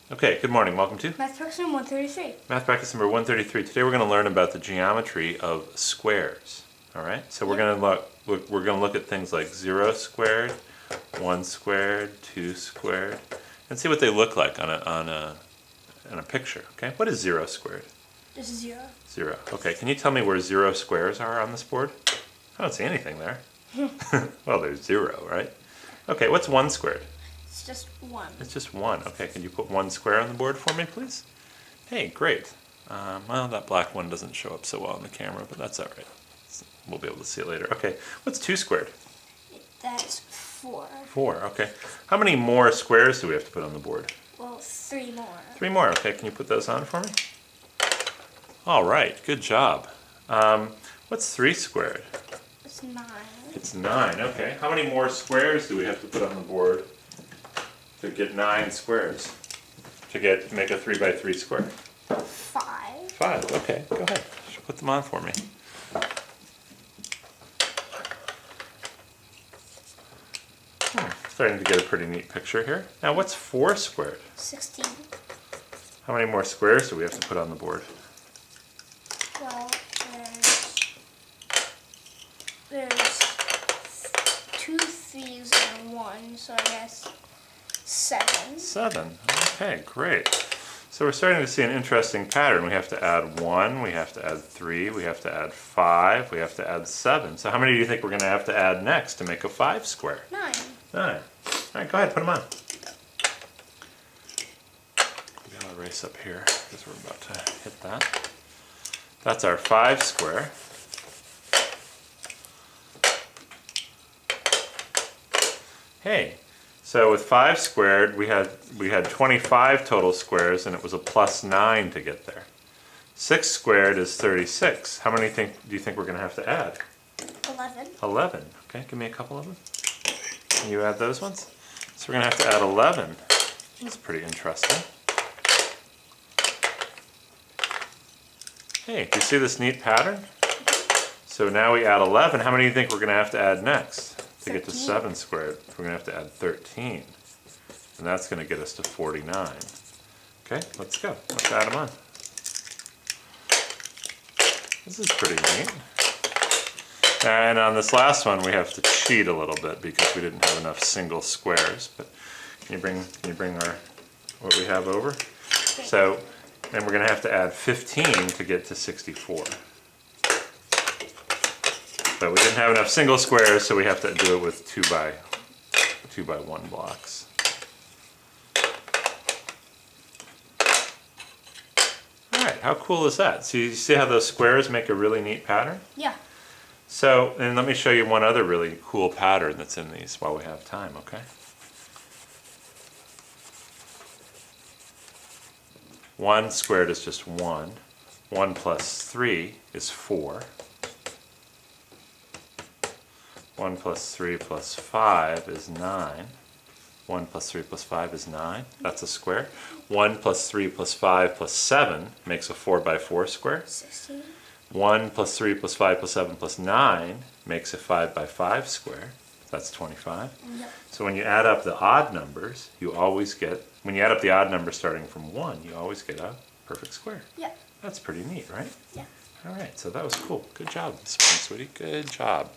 Okay, good morning. Welcome to MathPractice133. Math Practice number 133. Today we're going to learn about the geometry of squares. All right. So we're going to look at things like 0 squared, 1 squared, 2 squared, and see what they look like on a picture. Okay. What is 0 squared? This is 0. 0. Okay. Can you tell me where 0 squares are on this board? I don't see anything there. Well, there's 0, right? Okay. What's 1 squared? It's just 1. It's just 1. Okay, can you put 1 square on the board for me, please? Hey, great. Well, that black one doesn't show up so well on the camera, but that's all right. We'll be able to see it later. Okay, what's 2 squared? That's 4. 4, okay. How many more squares do we have to put on the board? Well, 3 more. 3 more, okay. Can you put those on for me? All right, good job. What's 3 squared? It's 9. It's 9, okay. How many more squares do we have to put on the board to get 9 squares? To make a 3 by 3 square? 5. 5, okay, go ahead. Put them on for me. Starting to get a pretty neat picture here. Now what's 4 squared? 16. How many more squares do we have to put on the board? Well, there's 2 3's and 1, so I guess 7. 7, okay, great. So we're starting to see an interesting pattern. We have to add 1, we have to add 3, we have to add 5, we have to add 7. So how many do you think we're going to have to add next to make a 5 square? 9. 9. All right, go ahead, put them on. We gotta erase up here because we're about to hit that. That's our 5 square. Hey, so with 5 squared, we had 25 total squares, and it was a plus 9 to get there. 6 squared is 36. How many do you think we're going to have to add? 11. 11. Okay, give me a couple of them. Can you add those ones? So we're going to have to add 11. That's pretty interesting. Hey, do you see this neat pattern? So now we add 11. How many do you think we're going to have to add next? To get to 7 squared, we're going to have to add 13. And that's going to get us to 49. Okay, let's go. Let's add them on. This is pretty neat. And on this last one, we have to cheat a little bit because we didn't have enough single squares. But can you bring what we have over? Okay. So, then we're going to have to add 15 to get to 64. But we didn't have enough single squares, so we have to do it with 2 by 1 blocks. All right, how cool is that? So you see how those squares make a really neat pattern? Yeah. So, and let me show you one other really cool pattern that's in these while we have time, okay? 1 squared is just 1. 1 plus 3 is 4. 1 plus 3 plus 5 is 9. 1 plus 3 plus 5 is 9. That's a square. 1 plus 3 plus 5 plus 7 makes a 4 by 4 square. 16. 1 plus 3 plus 5 plus 7 plus 9 makes a 5 by 5 square. That's 25. Yep. So when you add up the odd numbers, you always get, when you add up the odd numbers starting from 1, you always get a perfect square. Yep. That's pretty neat, right? Yeah. All right, so that was cool. Good job, sweetie. Good job.